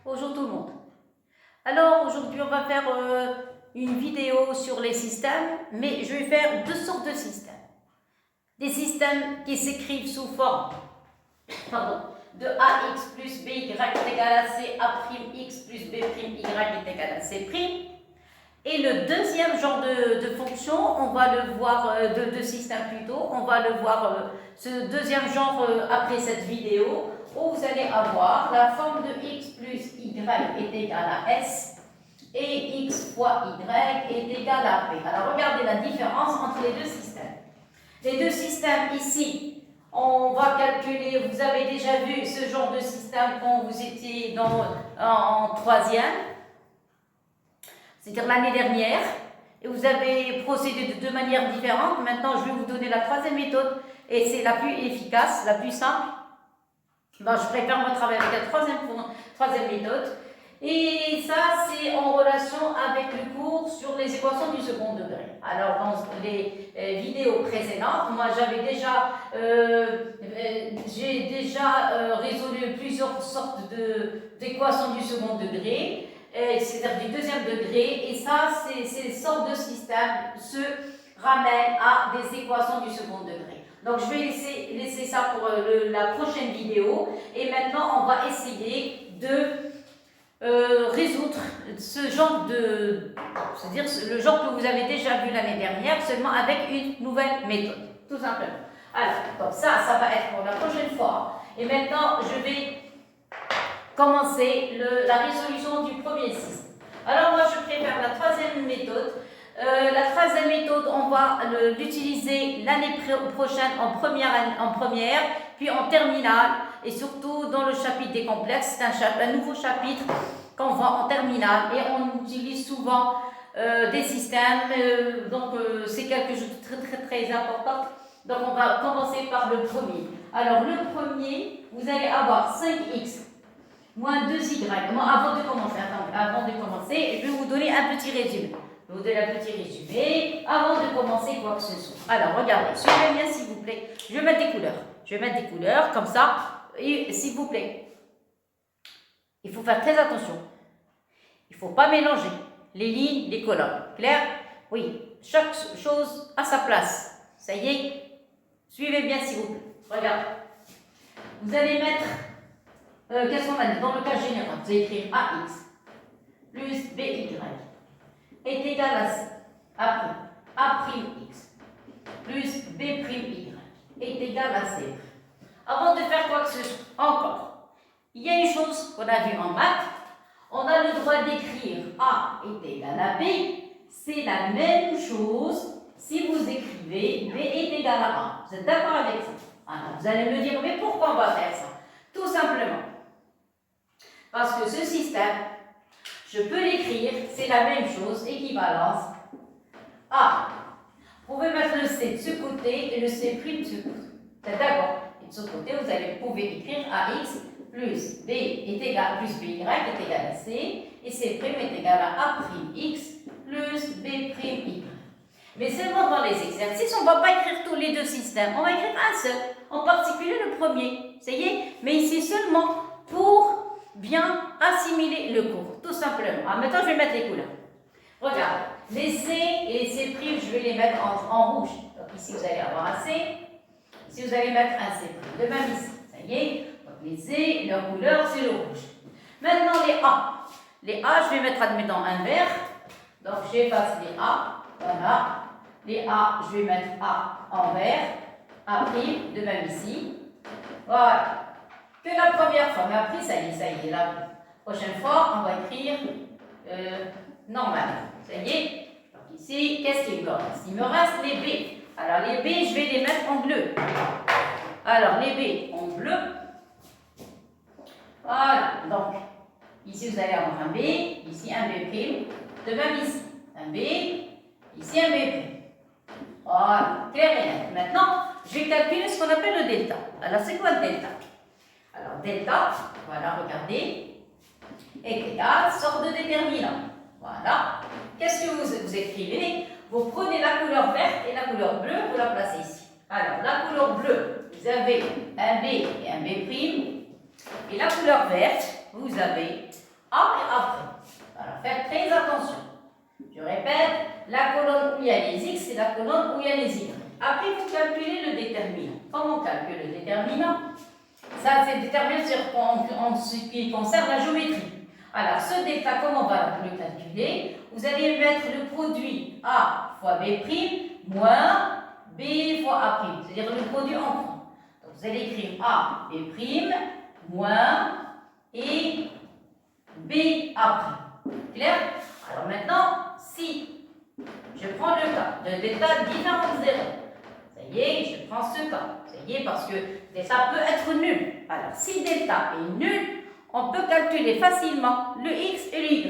Bonjour tout le monde. Alors aujourd'hui on va faire une vidéo sur les systèmes, mais je vais faire deux sortes de systèmes. Des systèmes qui s'écrivent sous forme de AX plus BY est égal à C, A'X plus B'Y est égal à C'. Et le deuxième genre de fonction, on va le voir, de système plutôt, on va le voir, ce deuxième genre après cette vidéo, où vous allez avoir la forme de x plus y est égal à s et x fois y est égal à p. Alors regardez la différence entre les deux systèmes. Les deux systèmes ici, on va calculer, vous avez déjà vu ce genre de système quand vous étiez en troisième, c'est-à-dire l'année dernière, et vous avez procédé de deux manières différentes. Maintenant, je vais vous donner la troisième méthode, et c'est la plus efficace, la plus simple. Ben, je préfère me travailler avec la troisième méthode. Et ça, c'est en relation avec le cours sur les équations du second degré. Alors, dans les vidéos précédentes, moi, j'ai déjà résolu plusieurs sortes d'équations du second degré, c'est-à-dire du deuxième degré. Et ça, ces sortes de systèmes se ramènent à des équations du second degré. Donc, je vais laisser ça pour la prochaine vidéo. Et maintenant, on va essayer de résoudre ce genre c'est-à-dire le genre que vous avez déjà vu l'année dernière, seulement avec une nouvelle méthode, tout simplement. Alors, donc ça va être pour la prochaine fois. Et maintenant, je vais commencer la résolution du premier système. Alors, moi, je préfère la troisième méthode. La troisième méthode, on va l'utiliser l'année prochaine en première, puis en terminale, et surtout dans le chapitre des complexes. C'est un nouveau chapitre qu'on voit en terminale, et on utilise souvent des systèmes, donc c'est quelque chose de très important. Donc on va commencer par le premier. Alors le premier, vous allez avoir 5x moins 2y. Avant de commencer, je vais vous donner un petit résumé. Avant de commencer quoi que ce soit. Alors, regardez, suivez bien s'il vous plaît. Je vais mettre des couleurs. Comme ça. Et s'il vous plaît, il faut faire très attention. Il ne faut pas mélanger les lignes, les colonnes. Clair? Oui, chaque chose à sa place. Ça y est? Suivez bien s'il vous plaît. Regardez. Vous allez mettre, qu'est-ce qu'on a dit? Dans le cas général, vous allez écrire AX plus BY est égal à A'X plus B'Y est égal à C. Avant de faire quoi que ce soit, encore, il y a une chose qu'on a vue en maths, on a le droit d'écrire A est égal à B, c'est la même chose si vous écrivez B est égal à A. Vous êtes d'accord avec ça? Alors, vous allez me dire, mais pourquoi on va faire ça? Tout simplement, parce que ce système, je peux l'écrire, c'est la même chose, équivalence A. Vous pouvez mettre le C de ce côté et le C' de ce côté. C'est d'accord? Et de ce côté, vous pouvez écrire AX plus B est égal, plus BY est égal à C, et C' est égal à A'X plus B'Y. Mais seulement dans les exercices, on ne va pas écrire tous les deux systèmes, on va écrire un seul, en particulier le premier. Ça y est? Mais ici seulement pour bien assimiler le cours, tout simplement. Alors maintenant, je vais mettre les couleurs. Regarde, les C et les C', je vais les mettre en rouge. Donc ici, vous allez avoir un C. Ici, vous allez mettre un C'. De même ici, ça y est. Donc les C, leur couleur, c'est le rouge. Maintenant, les A. Les A, je vais mettre, admettons, un vert. Donc, j'efface les A. Voilà. Les A, je vais mettre A en vert. A', de même ici. Voilà. Que la première fois, mais après, ça y est, la prochaine fois, on va écrire normal. Ça y est. Donc ici, qu'est-ce qu'il me reste? Il me reste les B. Alors, les B, je vais les mettre en bleu. Alors, les B en bleu. Voilà. Donc, ici, vous allez avoir un B, ici un B', de même ici. Un B, ici un B'. Voilà. Clair et net. Maintenant, je vais calculer ce qu'on appelle le delta. Alors, c'est quoi le delta? Alors, delta, voilà, regardez, est égal, sorte de déterminant. Voilà. Qu'est-ce que vous écrivez? Vous prenez la couleur verte et la couleur bleue, vous la placez ici. Alors, la couleur bleue, vous avez un B et un B'. Et la couleur verte, vous avez A et après. Alors, faites très attention. Je répète, la colonne où il y a les X, c'est la colonne où il y a les Y. Après, vous calculez le déterminant. Comment on calcule le déterminant? Ça, c'est déterminé en ce qui concerne la géométrie. Alors, ce delta, comment on va le calculer? Vous allez mettre le produit A fois B' moins B fois A', c'est-à-dire le produit en prend. Donc, vous allez écrire A, B' moins et B, A'. Clair? Alors maintenant, si je prends le cas de delta différent de 0, ça y est, je prends ce cas. Ça y est, parce que delta peut être nul. Alors, si delta est nul, on peut calculer facilement le x et le y.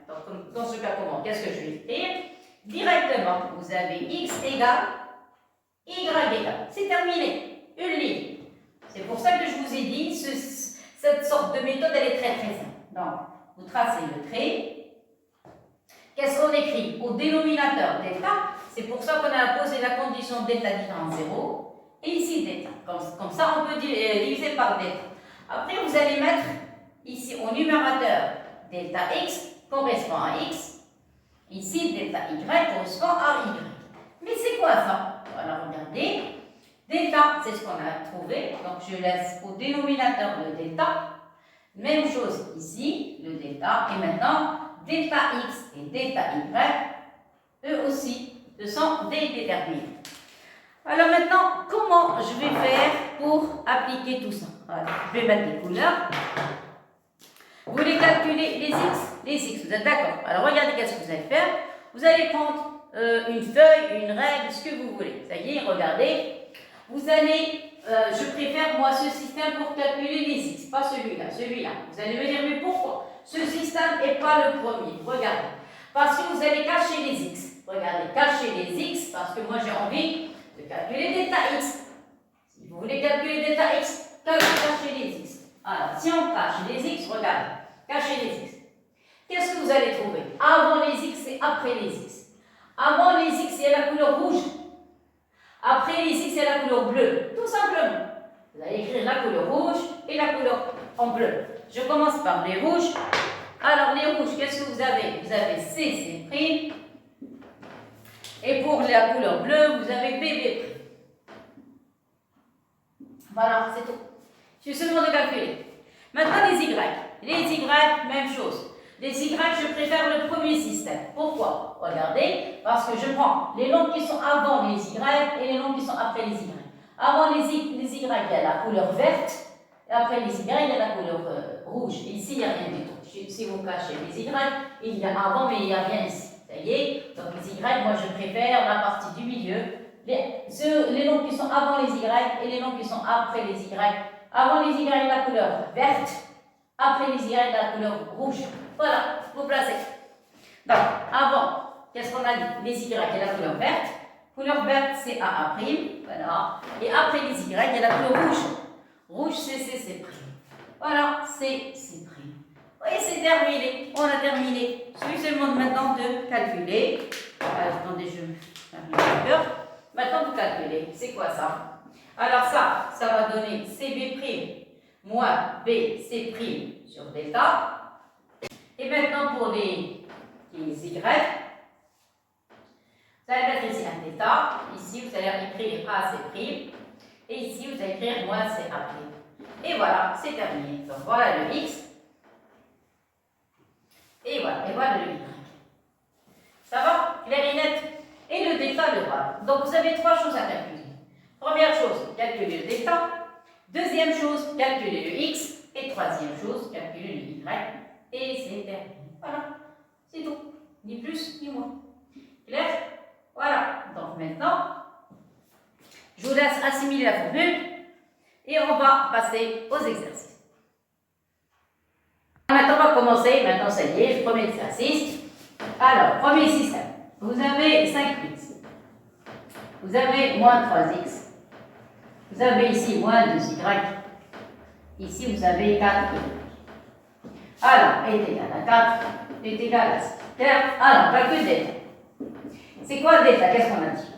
Donc, dans ce cas, comment? Qu'est-ce que je vais faire? Directement, vous avez x égale y égale. C'est terminé. Une ligne. C'est pour ça que je vous ai dit, cette sorte de méthode, elle est très très simple. Donc, vous tracez le trait. Qu'est-ce qu'on écrit? Au dénominateur delta, c'est pour ça qu'on a posé la condition delta différent de 0. Et ici delta. Comme ça, on peut diviser par delta. Après, vous allez mettre ici au numérateur delta x correspond à x. Ici, delta y correspond à y. Mais c'est quoi ça? Alors, regardez. Delta, c'est ce qu'on a trouvé. Donc, je laisse au dénominateur le delta. Même chose ici, le delta. Et maintenant, delta x et delta y, eux aussi, ce sont des déterminants. Alors maintenant, comment je vais faire pour appliquer tout ça? Voilà, je vais mettre des couleurs. Vous voulez calculer les x? Les x, vous êtes d'accord? Alors regardez qu'est-ce que vous allez faire. Vous allez prendre une feuille, une règle, ce que vous voulez. Ça y est, regardez. Vous allez, je préfère moi ce système pour calculer les x, pas celui-là, celui-là. Vous allez me dire, mais pourquoi? Ce système n'est pas le premier. Regardez. Parce que vous allez cacher les x. Regardez, cacher les x, parce que moi j'ai envie de calculer delta x. Si vous voulez calculer delta x, cachez les x. Alors, si on cache les x, regardez, cachez les x. Qu'est-ce que vous allez trouver? Avant les x et après les x. Avant les x, il y a la couleur rouge. Après les x, il y a la couleur bleue. Tout simplement. Vous allez écrire la couleur rouge et la couleur en bleu. Je commence par les rouges. Alors, les rouges, qu'est-ce que vous avez? Vous avez C, C'. Et pour la couleur bleue, vous avez B'. Voilà, c'est tout. Il suffit seulement de calculer. Maintenant, les Y. Les Y, même chose. Les Y, je préfère le premier système. Pourquoi? Regardez, parce que je prends les nombres qui sont avant les Y et les nombres qui sont après les Y. Avant les Y, il y a la couleur verte. Et après les Y, il y a la couleur rouge. Et ici, il n'y a rien du tout. Si vous cachez les Y, il y a avant, mais il n'y a rien ici. Ça y est. Donc les Y, moi, je préfère la partie du milieu. Les nombres qui sont avant les Y et les nombres qui sont après les Y. Avant les Y, il y a la couleur verte. Après les Y, il y a la couleur rouge. Voilà, vous placez. Donc, avant, qu'est-ce qu'on a dit? Les Y, il y a la couleur verte. Couleur verte, c'est AA'. Voilà. Et après les Y, il y a la couleur rouge. Rouge, c'est C'. Voilà, c'est C'. Oui, c'est terminé. On a terminé. Il suffit seulement maintenant de calculer. Attendez, je termine le cœur. Maintenant, vous calculez. C'est quoi ça? Alors ça va donner CB' moins BC' sur delta. Et maintenant, pour les Y, vous allez mettre ici un delta. Ici, vous allez écrire AC'. Et ici, vous allez écrire moins CA'. Et voilà, c'est terminé. Donc, voilà le X. Et voilà le Y. Ça va? Clair et net? Et le delta de voilà. Donc, vous avez trois choses à calculer. Première chose, calculer le delta. Deuxième chose, calculer le X. Et troisième chose, calculer le Y. Et c'est terminé. Voilà. C'est tout. Ni plus, ni moins. Clair? Voilà. Donc, maintenant, je vous laisse assimiler la formule. Et on va passer aux exercices. Maintenant, on va commencer. Maintenant, ça y est, le premier exercice. Alors, premier système. Vous avez 5x. Vous avez moins 3x. Vous avez ici moins 2y. Ici, vous avez 4y. Alors, est égal à 4, est égal à 6. Alors, calcul delta. C'est quoi delta? Qu'est-ce qu'on a dit?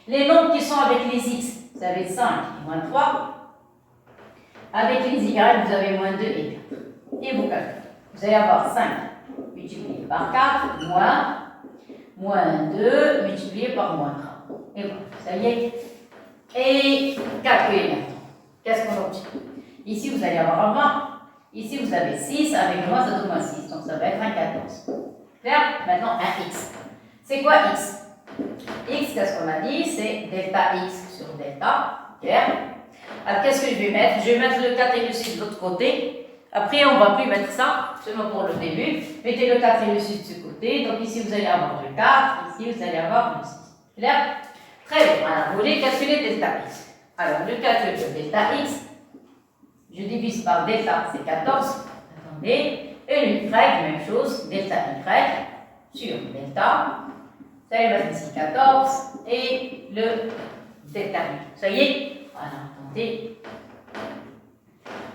Les nombres qui sont avec les x, vous avez 5 et moins 3. Avec les y, vous avez moins 2 et 4. Et vous calculez. vous allez avoir 5 multiplié par 4 moins 2 multiplié par moins 3. Et voilà, ça y est. Et calculez maintenant. Qu'est-ce qu'on obtient? Ici, vous allez avoir un 20. Ici, vous avez 6. Avec moins, ça donne moins 6. Donc, ça va être un 14. Clair? Maintenant, un x. C'est quoi x? X, qu'est-ce qu'on a dit? C'est delta x sur delta. Clair? Alors, qu'est-ce que je vais mettre? Je vais mettre le 4 et le 6 de l'autre côté. Après, on ne va plus mettre ça, seulement pour le début. Mettez le 4 et le 6 de ce côté. Donc, ici, vous allez avoir le 4. Ici, vous allez avoir le 6. Clair? Très bien. Alors, vous voulez calculer delta x. Alors, le calcul de delta x, je divise par delta, c'est 14. Attendez. Et le y, même chose. Delta y sur delta. Vous allez mettre ici 14. Et le delta y. Ça y est? Voilà, attendez.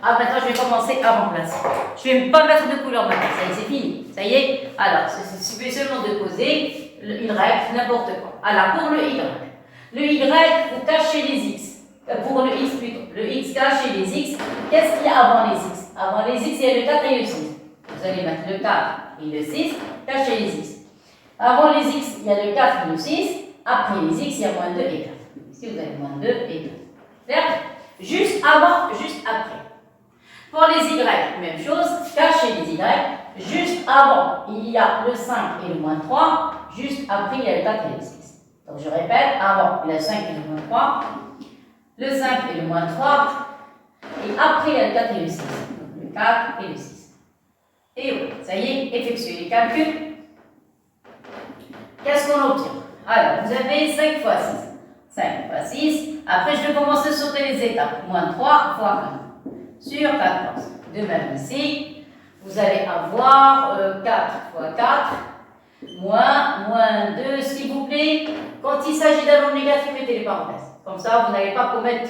Ah, maintenant, je vais commencer à remplacer. Je ne vais pas mettre de couleur maintenant. Ça y est, c'est fini. Ça y est? Alors, il suffit seulement de poser le y, n'importe quoi. Alors, pour le y, vous cachez les x. Pour le x plutôt. Le x caché les x. Qu'est-ce qu'il y a avant les x? Avant les x, il y a le 4 et le 6. Vous allez mettre le 4 et le 6, cachez les x. Avant les x, il y a le 4 et le 6. Après les x, il y a moins 2 et 4. Ici, vous avez moins 2 et 4. Clair? Juste avant, juste après. Pour les y, même chose, cachez les y. Juste avant, il y a le 5 et le moins 3. Juste après, il y a le 4 et le 6. Donc, je répète, avant, il y a le 5 et le moins 3. Le 5 et le moins 3. Et après, il y a le 4 et le 6. Donc, le 4 et le 6. Et voilà, ça y est, effectuez les calculs. Qu'est-ce qu'on obtient? Alors, vous avez 5 fois 6. 5 fois 6. Après, je vais commencer à sauter les étapes. Moins 3 fois 1 sur 14. De même ici, vous allez avoir 4 fois 4 moins 2, s'il vous plaît. Quand il s'agit d'un nombre négatif, mettez les parenthèses. Comme ça, vous n'allez pas commettre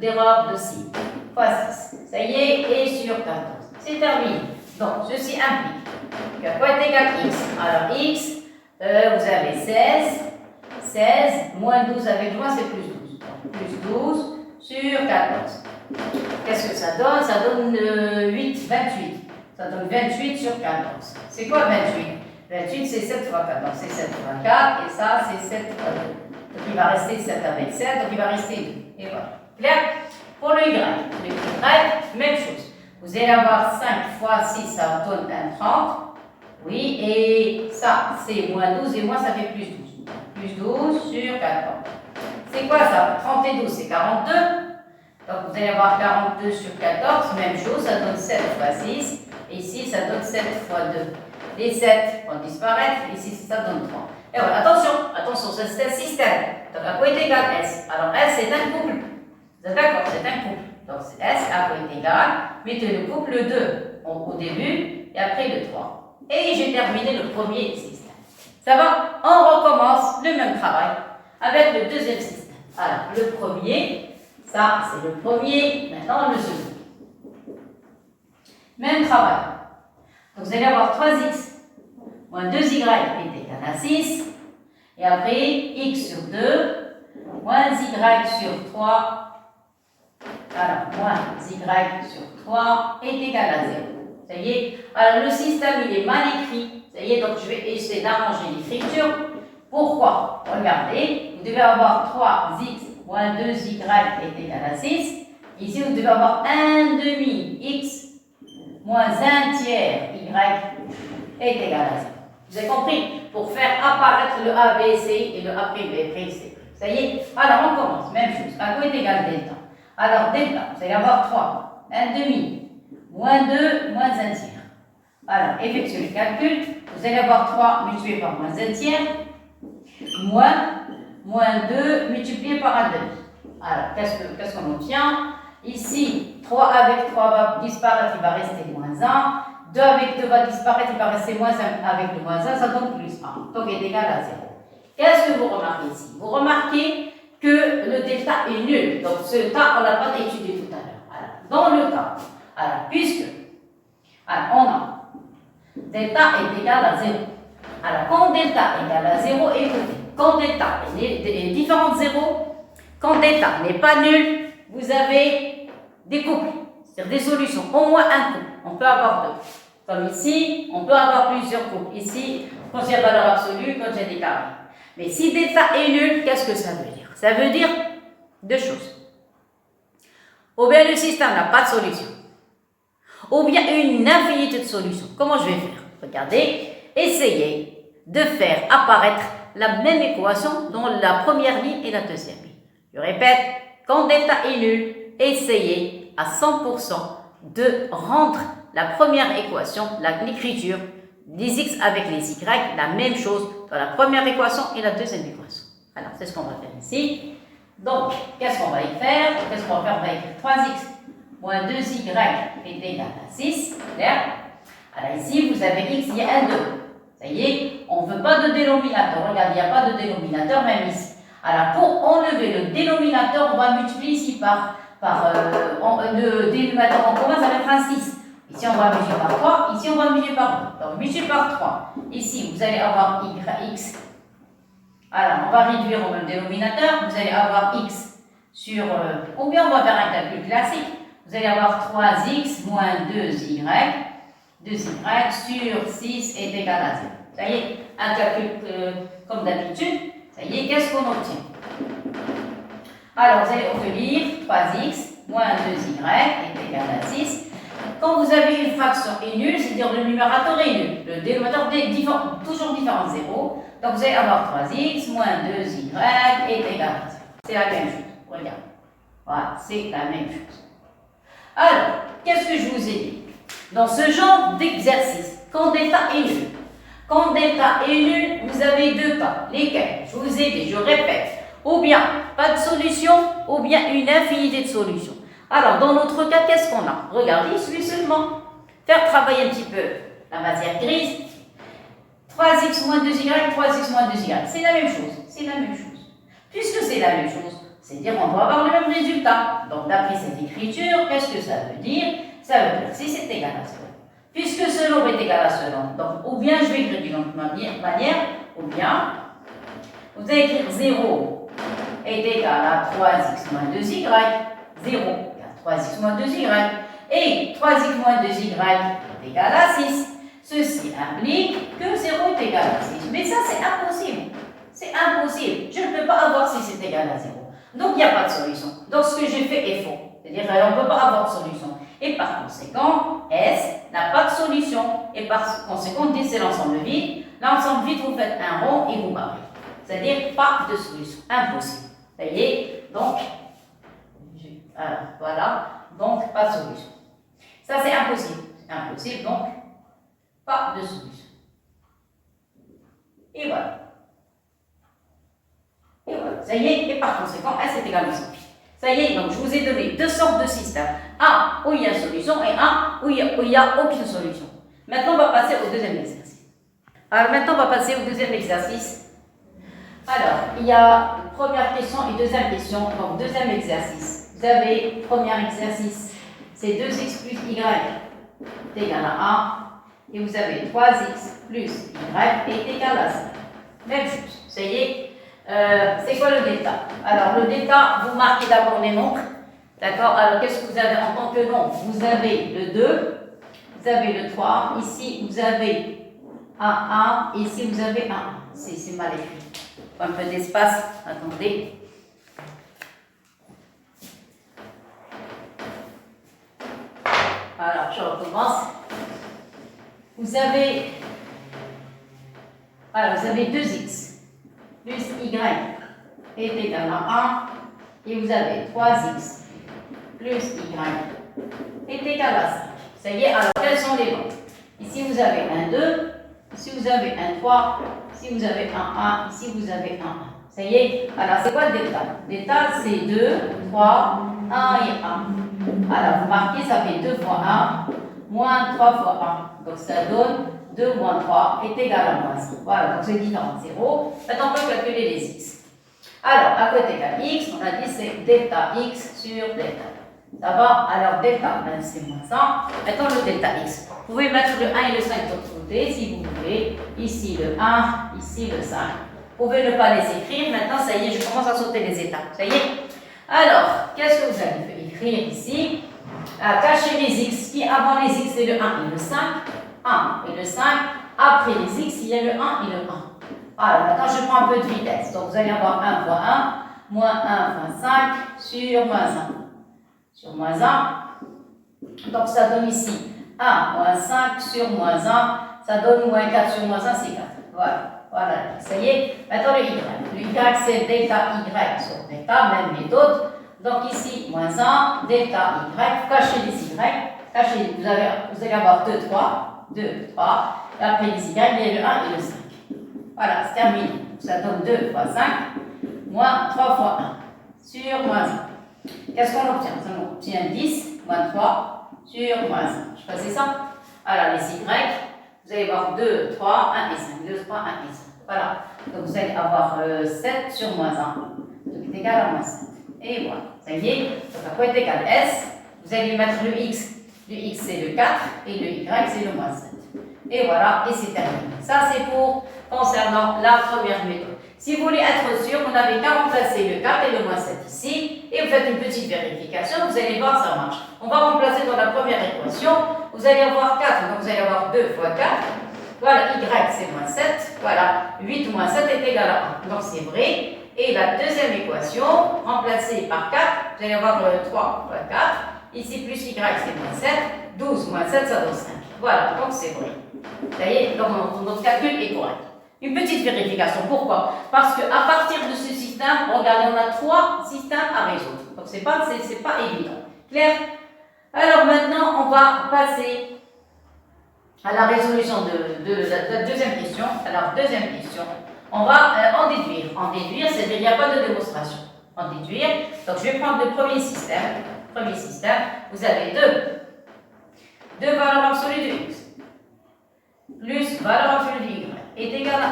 d'erreur de signe. Fois 6. Ça y est, et sur 14. C'est terminé. Donc, ceci implique que quoi est égal à x? Alors, x, vous avez 16. 16 moins 12 avec moins, c'est plus 12. Donc, plus 12 sur 14. Qu'est-ce que ça donne? Ça donne 28. Ça donne 28 sur 14. C'est quoi 28? 28, c'est 7 fois 4. Donc, c'est 7 fois 4. Et ça, c'est 7 fois 2. Donc, il va rester 7 avec 7. Donc, il va rester 2. Et voilà. Clair? Pour le y. Le y, même chose. Vous allez avoir 5 fois 6, ça donne un 30. Oui, et ça, c'est moins 12. Et moins, ça fait plus 12. Plus 12 sur 14. C'est quoi ça? 30 et 12, c'est 42. Donc, vous allez avoir 42 sur 14. Même chose, ça donne 7 fois 6. Et ici, ça donne 7 fois 2. Les 7 vont disparaître. Ici, ça donne 3. Et voilà, attention, c'est un système. Donc, à quoi est égal S? Alors, S, c'est un couple. Vous êtes d'accord? C'est un couple. Donc, c'est S, à quoi est égal. Mettez le couple 2 au début et après le 3. Et j'ai terminé le premier système. Ça va? On recommence le même travail avec le deuxième système. Alors, le premier, ça, c'est le premier. Maintenant, le second. Même travail. Donc, vous allez avoir 3x moins 2y est égal à 6. Et après, x sur 2 moins y sur 3. Alors, moins y sur 3 est égal à 0. Ça y est. Alors, le système, il est mal écrit. Ça y est, donc je vais essayer d'arranger l'écriture. Pourquoi? Regardez, vous devez avoir 3x moins 2y est égal à 6. Ici, vous devez avoir 1 demi x moins 1 tiers y est égal à 0. Vous avez compris? Pour faire apparaître le A, B, C et le A', B', C. Ça y est? Alors, on commence. Même chose. À quoi est égal delta? Alors, delta, vous allez avoir 3. 1 demi moins 2 moins 1 tiers. Alors, effectuez le calcul. Vous allez avoir 3 multiplié par moins 1 tiers moins 2 multiplié par 1 demi. Alors, qu'est-ce qu'on obtient? Ici, 3 avec 3 va disparaître, il va rester moins 1. 2 avec 2 va disparaître, il va rester moins 1 avec le moins 1, ça donne plus 1. Donc, il est égal à 0. Qu'est-ce que vous remarquez ici? Vous remarquez que le delta est nul. Donc, ce cas, on l'a pas étudié tout à l'heure. Dans le cas, puisque on a delta est égal à 0. Alors, quand delta est égal à 0, écoutez, quand delta est différent de 0, quand delta n'est pas nul, vous avez des couples, c'est-à-dire des solutions, au moins un couple. On peut avoir deux. Comme ici, on peut avoir plusieurs courbes. Ici, quand j'ai la valeur absolue, quand j'ai des carrés. Mais si delta est nul, qu'est-ce que ça veut dire? Ça veut dire deux choses. Ou bien le système n'a pas de solution, ou bien une infinité de solutions. Comment je vais faire? Regardez, essayez de faire apparaître la même équation dans la première ligne et la deuxième ligne. Je répète, quand delta est nul, essayez à 100% de rendre la première équation, l'écriture des x avec les y, la même chose dans la première équation et la deuxième équation. Alors, c'est ce qu'on va faire ici. Donc, qu'est-ce qu'on va y faire? Qu'est-ce qu'on va faire? On va écrire 3x moins 2y est égal à 6. Clair? Alors ici, vous avez x, il y a un 2. Ça y est, on ne veut pas de dénominateur. Regardez, il n'y a pas de dénominateur même ici. Alors, pour enlever le dénominateur, on va multiplier ici par le dénominateur en commun, ça va être un 6. Ici, on va multiplier par 3. Ici, on va multiplier par 2. Donc, multiplier par 3. Ici, vous allez avoir x. Alors, on va réduire au même dénominateur. Vous allez avoir x sur... ou bien on va faire un calcul classique. Vous allez avoir 3x moins 2y. 2y sur 6 est égal à 0. Ça y est, un calcul comme d'habitude. Ça y est, qu'est-ce qu'on obtient? Alors, vous allez obtenir 3x moins 2y est égal à 6. Quand vous avez une fraction est nulle, c'est-à-dire le numérateur est nul. Le dénominateur est toujours différent de 0. Donc, vous allez avoir 3x moins 2y est égal à 0. C'est la même chose. Regarde. Voilà, c'est la même chose. Alors, qu'est-ce que je vous ai dit? Dans ce genre d'exercice, quand delta est nul, vous avez deux cas. Lesquels? Je vous ai dit, je répète, ou bien pas de solution, ou bien une infinité de solutions. Alors, dans notre cas, qu'est-ce qu'on a? Regardez, il suffit seulement faire travailler un petit peu la matière grise. 3x moins 2y, 3x moins 2y. C'est la même chose. C'est la même chose. Puisque c'est la même chose, c'est-à-dire qu'on doit avoir le même résultat. Donc, d'après cette écriture, qu'est-ce que ça veut dire? Ça veut dire que si c'est égal à 0. Puisque ce nombre est égal à ce nombre, donc, ou bien je vais écrire d'une autre manière, ou bien, vous allez écrire 0 est égal à 3x moins 2y. 0 égale 3x moins 2y. Et 3x moins 2y est égal à 6. Ceci implique que 0 est égal à 6. Mais ça, c'est impossible. C'est impossible. Je ne peux pas avoir 6 est égal à 0. Donc, il n'y a pas de solution. Donc, ce que j'ai fait est faux. C'est-à-dire qu'on ne peut pas avoir de solution. Et par conséquent, S n'a pas de solution. Et par conséquent, D, c'est l'ensemble vide. L'ensemble vide, vous faites un rond et vous barrez. C'est-à-dire pas de solution. Impossible. Ça y est. Donc, voilà. Donc, pas de solution. Ça, c'est impossible. C'est impossible. Donc, pas de solution. Et voilà. Et voilà. Ça y est. Et par conséquent, S est égal à 100. Ça y est, donc je vous ai donné deux sortes de systèmes. Un où il y a une solution et un où il n'y a aucune solution. Maintenant, on va passer au deuxième exercice. Alors maintenant, on va passer au deuxième exercice. Alors, il y a première question et deuxième question. Donc, deuxième exercice. Vous avez, premier exercice, c'est 2x plus y est égal à 1. Et vous avez 3x plus y est égal à 5. Même chose. Ça y est. C'est quoi le delta? Alors, le delta, vous marquez d'abord les nombres. D'accord? Alors, qu'est-ce que vous avez en tant que nombre? Vous avez le 2, vous avez le 3, ici vous avez un 1, ici vous avez un 1. C'est mal écrit. Un peu d'espace, attendez. Alors, je recommence. Vous avez 2x plus y est égal à 1 et vous avez 3x plus y est égal à 5. Ça y est, alors quels sont les nombres? Ici vous avez un 2, ici vous avez un 3, ici vous avez un 1, ici vous avez un 1. Ça y est, alors c'est quoi le delta? Le delta c'est 2, 3, 1 et 1. Alors vous marquez, ça fait 2 fois 1, moins 3 fois 1. Donc ça donne 2 moins 3 est égal à moins 5. Voilà, donc c'est différent de 0. Maintenant, on peut calculer les x. Alors, à côté égale x, on a dit c'est delta x sur delta. Ça va? Alors, delta, c'est moins 100. Maintenant, le delta x. Vous pouvez mettre le 1 et le 5 de l'autre côté, si vous voulez. Ici, le 1, ici, le 5. Vous pouvez ne pas les écrire. Maintenant, ça y est, je commence à sauter les étapes. Ça y est? Alors, qu'est-ce que vous allez écrire ici? Cacher les x. Qui avant les x, c'est le 1 et le 5. 1 et le 5. Après les x, il y a le 1 et le 1. Alors, maintenant, je prends un peu de vitesse. Donc, vous allez avoir 1 fois 1, moins 1 fois 5 sur moins 1. Sur moins 1. Donc, ça donne ici 1 moins 5 sur moins 1. Ça donne moins 4 sur moins 1, c'est 4. Voilà. Voilà, ça y est. Maintenant, le y. Le y, c'est delta y sur delta, même méthode. Donc, ici, moins 1, delta y. Cachez les y. Cachez, vous allez avoir 2, 3. 2, 3. Et après les y, il y a le 1 et le 5. Voilà, c'est terminé. Ça donne 2 fois 5, moins 3 fois 1, sur moins 1. Qu'est-ce qu'on obtient? On obtient 10, moins 3, sur moins 1. Je faisais ça. Alors, les y, vous allez avoir 2, 3, 1 et 5. 2, 3, 1 et 5. Voilà. Donc, vous allez avoir 7 sur moins 1. Donc, est égal à moins 7. Et voilà. Ça y est. Donc, à quoi est égal S? Vous allez mettre le x. Le x, c'est le 4. Et le y, c'est le moins 7. Et voilà. Et c'est terminé. Ça, c'est pour concernant la première méthode. Si vous voulez être sûr, vous n'avez qu'à remplacer le 4 et le moins 7 ici. Et vous faites une petite vérification. Vous allez voir, ça marche. On va remplacer dans la première équation. Vous allez avoir 4. Donc, vous allez avoir 2 fois 4. Voilà, y c'est moins 7. Voilà, 8 moins 7 est égal à 1. Donc c'est vrai. Et la deuxième équation, remplacée par 4, vous allez avoir 3 fois 4. Ici, plus y, c'est moins 7. 12 moins 7, ça donne 5. Voilà, donc c'est vrai. Ça y est, donc notre calcul est correct. Une petite vérification. Pourquoi? Parce qu'à partir de ce système, regardez, on a 3 systèmes à résoudre. Donc c'est pas évident. Clair? Alors maintenant, on va passer à la résolution de la deuxième question. Alors, deuxième question, on va en déduire. En déduire, c'est-à-dire qu'il n'y a pas de démonstration. En déduire, donc je vais prendre le premier système. Premier système, vous avez deux valeurs absolues de x plus valeur absolue de y est égal à 1.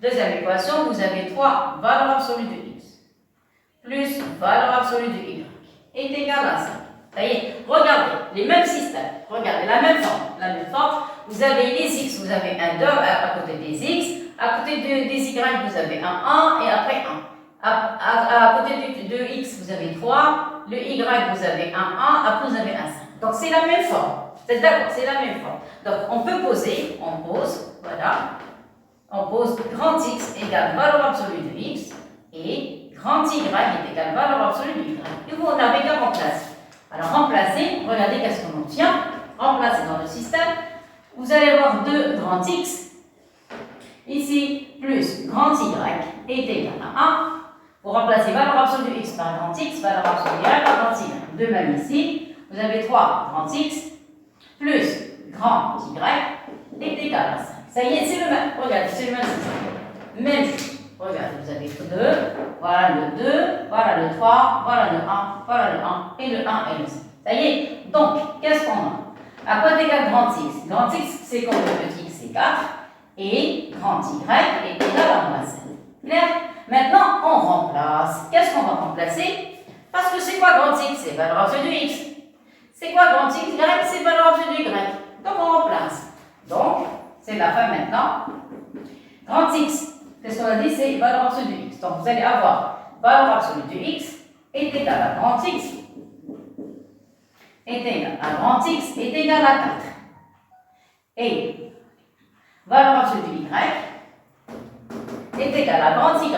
Deuxième équation, vous avez 3 valeurs absolues de x plus valeur absolue de y est égal à 5. Ça y est, regardez, les mêmes systèmes, regardez, la même forme, vous avez les x, vous avez un 2 à côté des x, à côté des y, vous avez un 1 et après 1. À côté de x, vous avez 3, le y, vous avez un 1, après vous avez un 5. Donc c'est la même forme, c'est d'accord, c'est la même forme. Donc on peut poser, voilà, on pose grand X égale valeur absolue de X et grand Y est égal valeur absolue de Y. Et vous, on n'avez qu'à remplacer. Alors, remplacer, regardez qu'est-ce qu'on obtient. Remplacer dans le système, vous allez avoir 2 grand X, ici, plus grand Y est égal à 1. Vous remplacez valeur absolue de X par grand X, valeur absolue de Y par grand Y. De même ici, vous avez 3 grand X, plus grand Y est égal à 5. Ça y est, c'est le même. Regardez, c'est le même système. Même chose. Regardez, vous avez le 2, voilà le 2, voilà le 3, voilà le 1, voilà le 1, et le 1 et le 5. Ça y est. Donc, qu'est-ce qu'on a? À quoi est égal grand X? Grand X, c'est comme le petit x, c'est 4, et grand Y est égal à moins 7. Clair? Maintenant, on remplace. Qu'est-ce qu'on va remplacer? Parce que c'est quoi grand X? C'est valeur absolue de X. C'est quoi grand X? Y, c'est valeur absolue de Y. Donc, on remplace. Donc, c'est la fin maintenant. Grand X, qu'est-ce qu'on a dit? C'est valeur absolue de X. Donc, vous allez avoir valeur absolue de X est égal à grand X est égal à grand X est égal à 4. Et valeur absolue de Y est égal à grand Y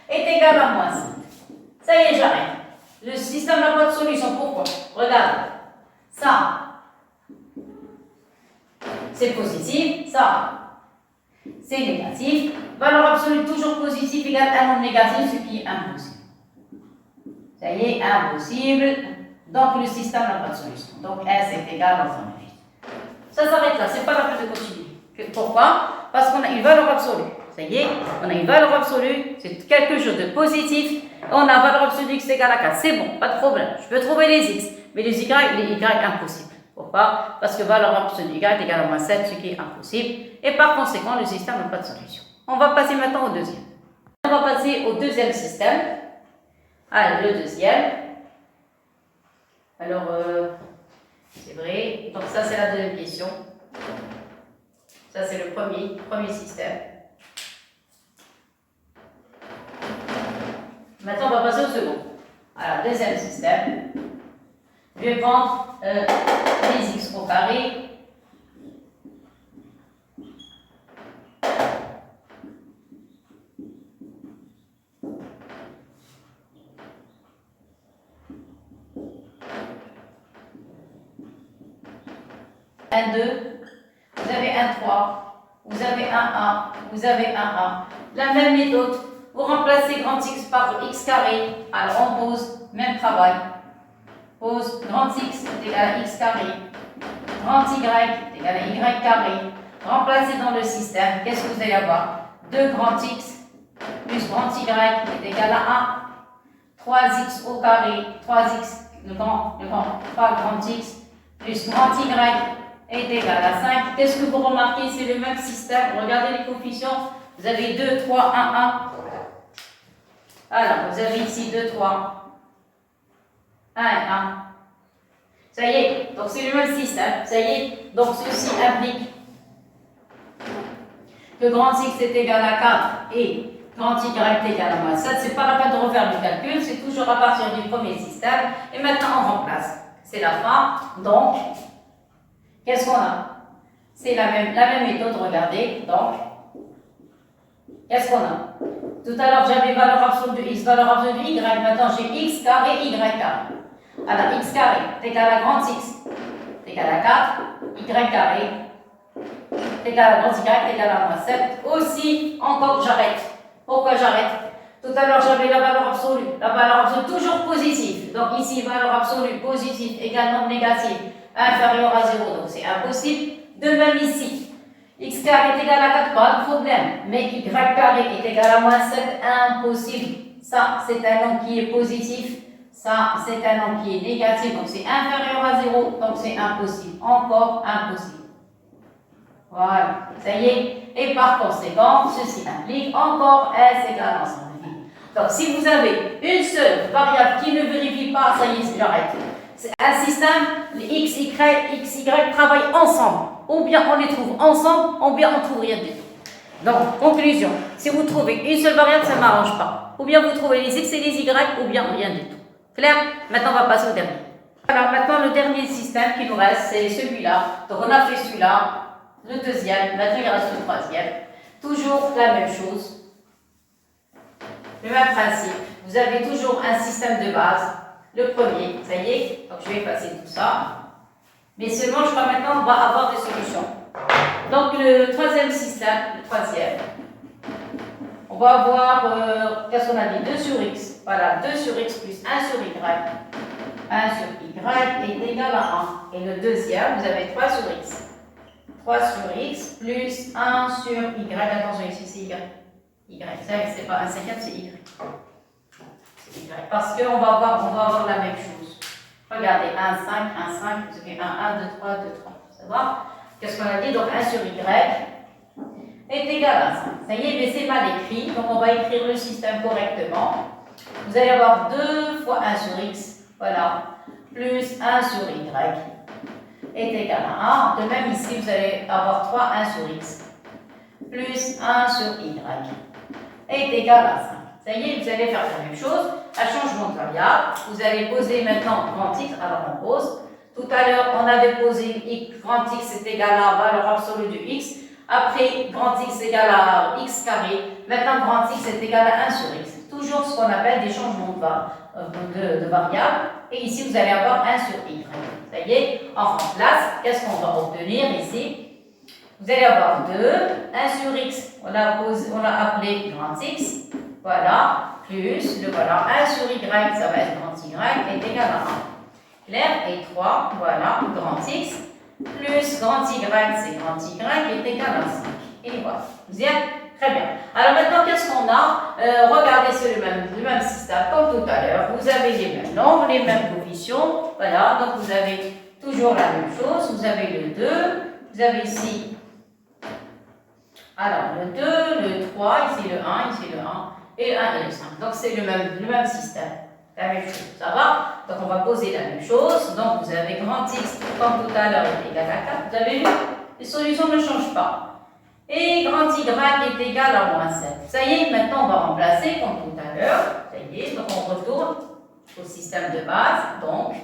est égal à moins 5. Ça y est, j'arrête. Le système n'a pas de solution. Pourquoi? Regarde. Ça, c'est positif. Ça, c'est négatif. Valeur absolue toujours positive égale 1 non négatif, ce qui est impossible. Ça y est, impossible. Donc, le système n'a pas de solution. Donc, S est égal à 1,8. Ça s'arrête là. Ce n'est pas la peine de continuer. Pourquoi? Parce qu'on a une valeur absolue. Ça y est, on a une valeur absolue. C'est quelque chose de positif. On a valeur absolue x égale à 4. C'est bon, pas de problème. Je peux trouver les x. Mais les y, impossible. Pourquoi? Parce que valeur absolue de y est égale à moins 7, ce qui est impossible. Et par conséquent, le système n'a pas de solution. On va passer maintenant au deuxième. On va passer au deuxième système. Allez, le deuxième. Alors, c'est vrai. Donc ça, c'est la deuxième question. Ça, c'est le premier système. Maintenant, on va passer au second. Alors, deuxième système. Je vais prendre les x au carré un 2, vous avez un 3, vous avez un 1, vous avez un 1. La même méthode, vous remplacez grand X par X carré. Alors on pose, même travail. Pose grand X est égal à X carré. Grand Y est égal à Y carré. Remplacez dans le système, qu'est-ce que vous allez avoir? 2 grand X plus grand Y est égal à 1. 3x au carré, 3x, le grand, 3 grand X plus grand Y est égal à 5. Qu'est-ce que vous remarquez? C'est le même système. Regardez les coefficients. Vous avez 2, 3, 1, 1. Alors, vous avez ici 2, 3, 1 et 1. Ça y est, donc c'est le même système. Ça y est, donc ceci implique que grand X est égal à 4 et grand Y est égal à moins 7. C'est pas la peine de refaire le calcul, c'est toujours à partir du premier système. Et maintenant, on remplace. C'est la fin. Donc, qu'est-ce qu'on a? C'est la même méthode, regardez. Donc, qu'est-ce qu'on a? Tout à l'heure, j'avais valeur absolue de x, valeur absolue de y. Maintenant, j'ai x carré, y carré. Alors, x carré est égal à grand x est égal à 4. Y carré est égal à grand y est égal à moins 7. Aussi, encore, j'arrête. Pourquoi j'arrête? Tout à l'heure, j'avais la valeur absolue. La valeur absolue toujours positive. Donc, ici, valeur absolue positive égale nombre négatif inférieur à 0. Donc, c'est impossible. De même ici. X carré est égal à 4, pas de problème. Mais Y carré est égal à moins 7, impossible. Ça, c'est un nombre qui est positif. Ça, c'est un nombre qui est négatif. Donc, c'est inférieur à 0. Donc, c'est impossible. Encore impossible. Voilà. Ça y est. Et par conséquent, ceci implique encore S égale ensemble vide. Donc, si vous avez une seule variable qui ne vérifie pas, ça y est, j'arrête. C'est un système, les X, Y travaillent ensemble. Ou bien on les trouve ensemble, ou bien on ne trouve rien du tout. Donc, conclusion, si vous trouvez une seule variable, ça ne m'arrange pas. Ou bien vous trouvez les X et les Y, ou bien rien du tout. Clair? Maintenant, on va passer au dernier. Alors, maintenant, le dernier système qui nous reste, c'est celui-là. Donc, on a fait celui-là, le deuxième, maintenant il reste le troisième. Toujours la même chose. Le même principe. Vous avez toujours un système de base. Le premier, ça y est, donc je vais effacer tout ça. Mais seulement, je crois maintenant, on va avoir des solutions. Donc, le troisième système, le troisième, on va avoir, qu'est-ce qu'on a dit? 2 sur x. Voilà, 2 sur x plus 1 sur y. 1 sur y est égal à 1. Et le deuxième, vous avez 3 sur x. 3 sur x plus 1 sur y. Attention, ici c'est y. Y, c'est pas un cinquième, c'est y. Parce qu'on va avoir la même chose. Regardez, 1, 5, 1, 5, vous avez 1, 1, 2, 3, 2, 3. Ça va? Qu'est-ce qu'on a dit? Donc 1 sur y est égal à 5. Ça y est, mais c'est mal écrit. Donc on va écrire le système correctement. Vous allez avoir 2 fois 1 sur x. Voilà. Plus 1 sur y est égal à 1. De même ici, vous allez avoir 3, 1 sur x. Plus 1 sur y est égal à 5. Ça y est, vous allez faire la même chose. À changement de variable, vous allez poser maintenant grand X. Alors on pose. Tout à l'heure, on avait posé grand X est égal à valeur absolue de X. Après, grand X est égal à X carré. Maintenant, grand X est égal à 1 sur X. Toujours ce qu'on appelle des changements de variables. Et ici, vous allez avoir 1 sur Y. Ça y est, on remplace. Qu'est-ce qu'on va obtenir ici? Vous allez avoir 2, 1 sur X. On l'a appelé grand X. Voilà, plus le voilà, 1 sur Y, ça va être grand Y, est égal à 1. Clair? Et 3, voilà, grand X, plus grand Y, c'est grand Y, est égal à 5. Et voilà. Vous y êtes? Très bien. Alors maintenant, qu'est-ce qu'on a? Regardez, c'est le même système comme tout à l'heure. Vous avez les mêmes nombres, les mêmes coefficients. Voilà, donc vous avez toujours la même chose. Vous avez le 2, vous avez ici, alors le 2, le 3, ici le 1, ici le 1. Et le 1 et le 5. Donc, c'est le même système. La même chose. Ça va? Donc, on va poser la même chose. Donc, vous avez grand X, comme tout à l'heure, est égal à 4. Vous avez vu? Les solutions ne changent pas. Et grand Y est égal à moins 7. Ça y est, maintenant, on va remplacer, comme tout à l'heure. Ça y est, donc on retourne au système de base. Donc,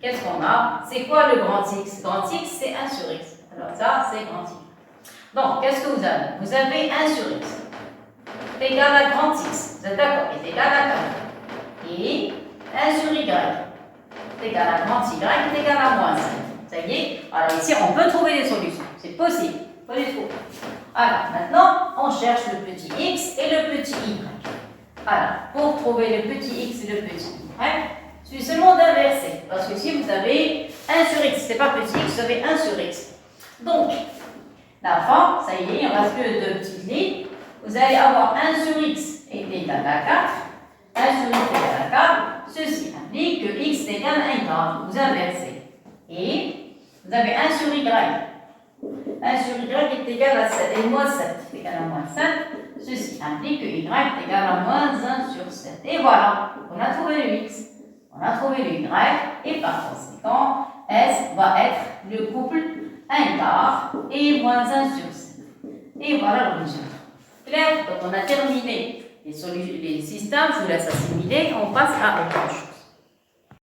qu'est-ce qu'on a? C'est quoi le grand X? Grand X, c'est 1 sur X. Alors, ça, c'est grand X. Donc, qu'est-ce que vous avez? Vous avez 1 sur X. Est égal à grand X, vous êtes d'accord, est égal à 4. Et 1 sur Y est égal à grand Y est égal à moins 5. Ça y est. Alors ici, on peut trouver des solutions. C'est possible. On peut les trouver. Alors, maintenant, on cherche le petit x et le petit y. Alors, pour trouver le petit x et le petit y, il suffit seulement d'inverser. Parce que si vous avez 1 sur x, c'est pas petit x, vous avez 1 sur x. Donc, la fin, ça y est, il ne reste que 2 petites lignes. Vous allez avoir 1 sur x est égal à 4. 1 sur x est égal à 4. Ceci implique que x est égal à 1 quart. Vous inversez. Et vous avez 1 sur y. 1 sur y est égal à 7. Et moins 7 est égal à moins 5. Ceci implique que y est égal à moins 1 sur 7. Et voilà, on a trouvé le x. On a trouvé le y. Et par conséquent, S va être le couple 1 quart et moins 1 sur 7. Et voilà le résultat. Clair? Donc on a terminé les systèmes. Je vous laisse assimiler. On passe à autre chose.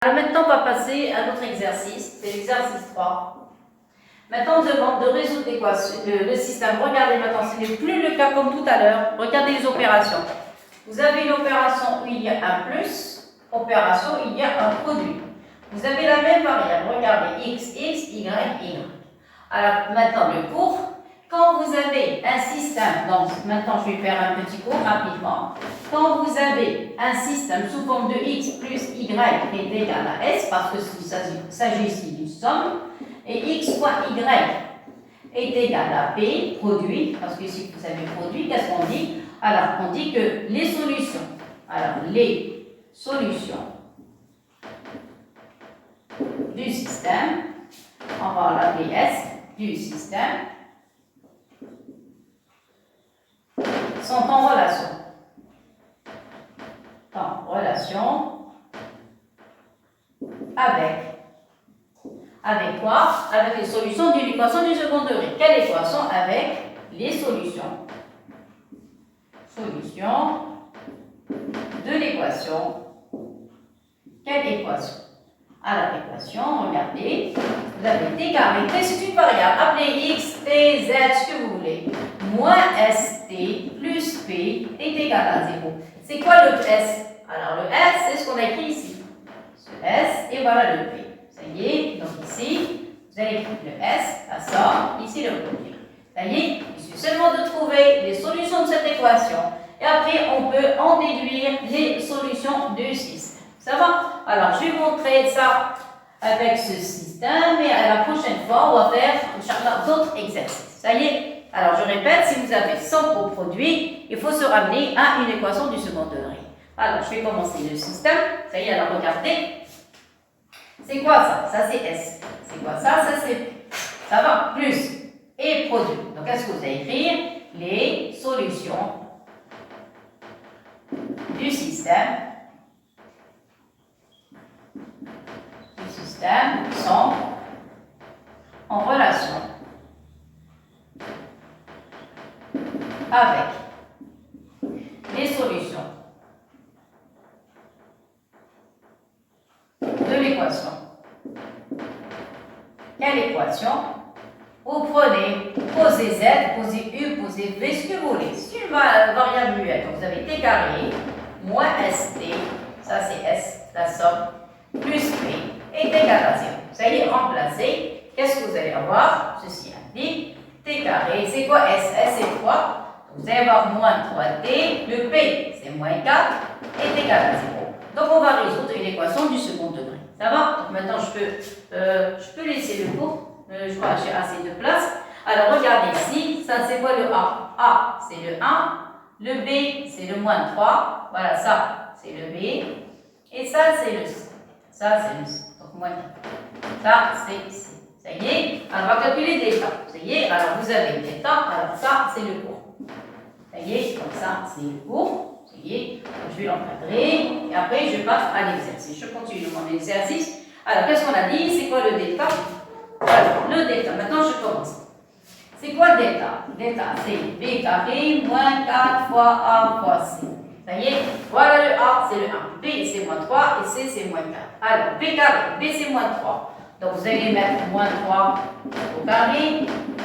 Alors maintenant, on va passer à notre exercice. C'est l'exercice 3. Maintenant, on demande de résoudre le système. Regardez maintenant, ce n'est plus le cas comme tout à l'heure. Regardez les opérations. Vous avez une opération où il y a un plus, opération où il y a un produit. Vous avez la même variable. Regardez, x, x, y, y. Alors maintenant, le cours. Quand vous avez un système, donc maintenant je vais faire un petit cours rapidement. Quand vous avez un système sous forme de x plus y est égal à s, parce qu'il s'agit ici d'une somme, et x fois y est égal à p, produit, parce que ici vous avez produit, qu'est-ce qu'on dit? Alors on dit que les solutions, du système, on va l'appeler s, du système, sont en relation. Avec quoi? Avec les solutions d'une équation du second degré. Quelle équation? Avec les solutions de l'équation. Quelle équation? Alors, l'équation, regardez, vous avez t carré. T, c'est une variable. Appelez x, t, z, ce que vous voulez. Moins st plus p est égal à 0. C'est quoi le s? Alors, le s, c'est ce qu'on a écrit ici. Ce s, et voilà le p. Ça y est, donc ici, vous allez écrire le s, la somme, ici le produit. Ça y est, il suffit seulement de trouver les solutions de cette équation. Et après, on peut en déduire les solutions du système. Ça va? Alors, je vais vous montrer ça avec ce système. Et à la prochaine fois, on va faire, Inch'Allah, d'autres exercices. Ça y est? Alors, je répète, si vous avez 100 pour produit, il faut se ramener à une équation du second degré. Alors, je vais commencer le système. Ça y est, alors regardez. C'est quoi ça? Ça, c'est S. C'est quoi ça? Ça, c'est P. Ça va? Plus. Et produit. Donc, qu'est-ce que vous allez écrire? Les solutions du système sont en relation avec les solutions de l'équation. Quelle équation? Vous prenez, posez z, posez u, posez v, ce que vous voulez. C'est une variable muette. Donc vous avez t carré moins st, ça c'est s, la somme, plus p est égal à 0. Ça y est, remplacé. Qu'est-ce que vous allez avoir? Ceci implique t carré. C'est quoi s? S c'est 3. Vous allez avoir moins 3t. Le p, c'est moins 4, est égal à 0. Donc on va résoudre une équation du second degré. Ça va? Donc maintenant je peux laisser le cours. Je crois que j'ai assez de place. Alors regardez ici, ça c'est quoi le A? A c'est le 1, le B c'est le moins 3, voilà ça c'est le B, et ça c'est le C. Ça c'est le C, donc moins 4. Ça c'est C. Ça y est, alors on va calculer delta. Ça y est, alors vous avez delta, alors ça c'est le cours. Ça y est, comme ça c'est le cours. Ça y est, je vais l'encadrer et après je passe à l'exercice. Je continue mon exercice. Alors qu'est-ce qu'on a dit? C'est quoi le delta? Alors, le delta, maintenant je commence. C'est quoi delta? Delta, c'est b carré moins 4 fois a fois c. Ça y est, voilà le a, c'est le 1. B, c'est moins 3 et c, c'est moins 4. Alors, b carré, b, c'est moins 3. Donc, vous allez mettre moins 3 au carré,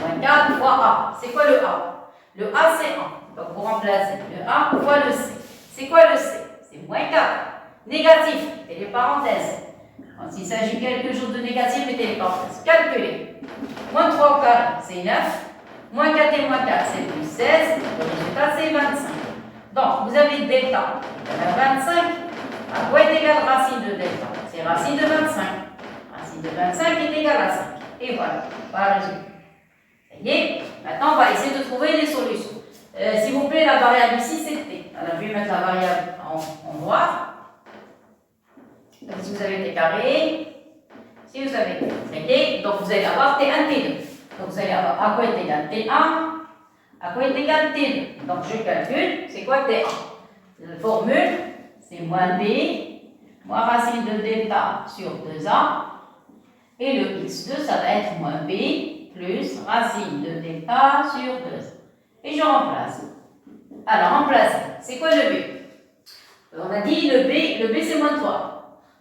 moins 4 fois a. C'est quoi le a? Le a, c'est 1. Donc, vous remplacez le a fois le c. C'est quoi le c? C'est moins 4. Négatif, et les parenthèses. Donc, s'il s'agit quelque chose de négatif, mettez les parenthèses. Calculez. Moins 3 au carré, c'est 9. Moins 4 et moins 4, c'est plus 16. Le résultat, c'est 25. Donc, vous avez delta égal à 25. À quoi est égal racine de delta? C'est racine de 25. Racine de 25 est égale à 5. Et voilà, le résultat. Ça y est. Maintenant, on va essayer de trouver les solutions. S'il vous plaît, la variable ici, c'est t. Alors, je vais mettre la variable en noir. Donc, si vous avez t carré, si vous avez t, ça y est. Donc, vous allez avoir t1, t2. Donc, vous allez avoir à quoi est égal t1, à quoi est égal t2. Donc, je calcule, c'est quoi t1? La formule, c'est moins b, moins racine de delta sur 2a. Et le x2, ça va être moins b plus racine de delta sur 2a. Et je remplace. Alors, remplacer, c'est quoi le b? On a dit le b c'est moins 3.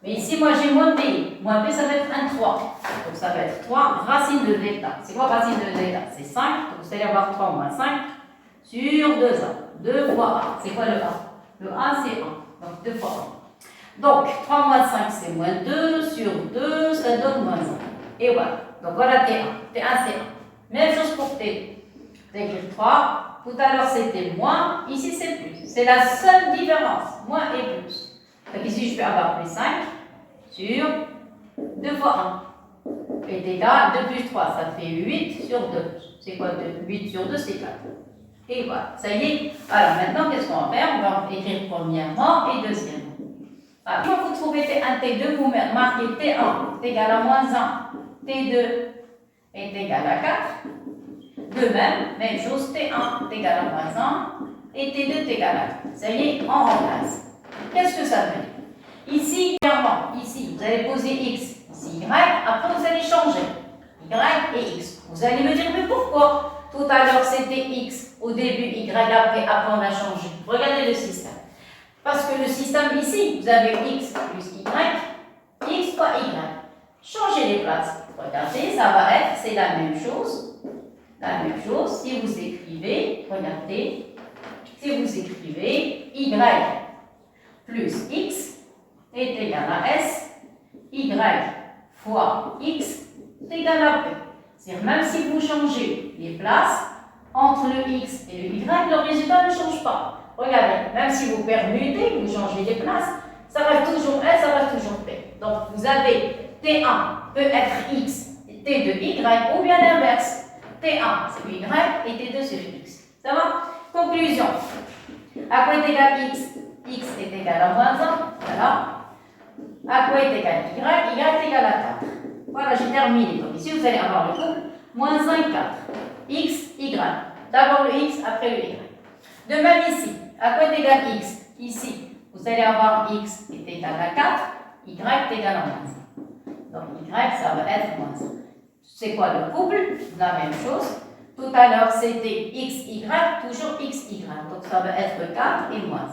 Mais ici, moi j'ai moins b. Moins b, ça va être un 3. Donc, ça va être 3 racine de delta. C'est quoi racine de delta? C'est 5. Donc, vous allez avoir 3 moins 5 sur 2a. 2 fois a. C'est quoi le a? Le a, c'est 1. Donc, 2 fois 1. Donc, 3 moins 5, c'est moins 2. Sur 2, ça donne moins 1. Et voilà. Donc, voilà T1. T1, c'est 1. Même chose pour T2. Vous allez écrire 3. Tout à l'heure, c'était moins. Ici, c'est plus. C'est la seule différence. Moins et plus. Donc, ici, je vais avoir plus 5 sur 2 fois 1. Est égal, 2 plus 3, ça fait 8 sur 2. C'est quoi 2? 8 sur 2, c'est 4. Et voilà, ça y est. Alors maintenant, qu'est-ce qu'on va faire? On va écrire premièrement et deuxièmement. Alors, quand vous trouvez T1, T2, vous marquez T1 est égal à moins 1, T2 est égal à 4. De même chose, T1 est égal à moins 1 et T2 est égal à 4. Ça y est, on remplace. Qu'est-ce que ça veut dire? Ici, clairement, ici, vous allez poser x, ici y, après vous allez changer y et x. Vous allez me dire, mais pourquoi? Tout à l'heure c'était x, au début y, après on a changé. Regardez le système. Parce que le système ici, vous avez x plus y, x fois y. Changez les places. Regardez, ça va être, c'est la même chose. La même chose, si vous écrivez, regardez, si vous écrivez y plus x est égal à s, y fois x est égal à p. C'est-à-dire, même si vous changez les places entre le x et le y, le résultat ne change pas. Regardez, même si vous permutez, vous changez les places, ça reste toujours s, ça reste toujours p. Donc, vous avez t1 peut être x et t2 y, ou bien l'inverse. T1 c'est y et T2 c'est x. Ça va? Conclusion. À quoi est égal x? X est égal à moins 1. Voilà. À quoi est égal y? Y est égal à 4. Voilà, j'ai terminé. Donc ici, vous allez avoir le couple. Moins 1, 4. X, y. D'abord le x, après le y. De même ici. À quoi est égal x? Ici, vous allez avoir x est égal à 4. Y est égal à moins 1. Donc y, ça va être moins 1. C'est quoi le couple? La même chose. Tout à l'heure, c'était x, y, toujours x, y. Donc, ça va être 4 et moins 1.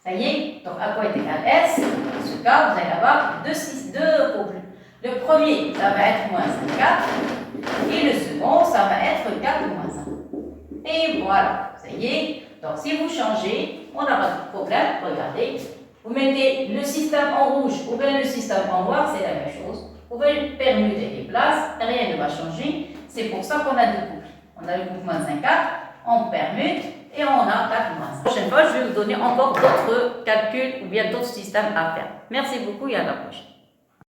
Ça y est? Donc, à quoi est égal s? Dans ce cas, vous allez avoir deux couples. Le premier, ça va être moins 1, 4. Et le second, ça va être 4 moins 1. Et voilà. Ça y est? Donc, si vous changez, on n'a pas de problème. Regardez. Vous mettez le système en rouge ou bien le système en noir, c'est la même chose. Vous pouvez permuter les places, rien ne va changer. C'est pour ça qu'on a deux couples. On a le couple moins 1, 4, on permute et on a 4 moins 1. La prochaine fois, je vais vous donner encore d'autres calculs ou bien d'autres systèmes à faire. Merci beaucoup et à la prochaine.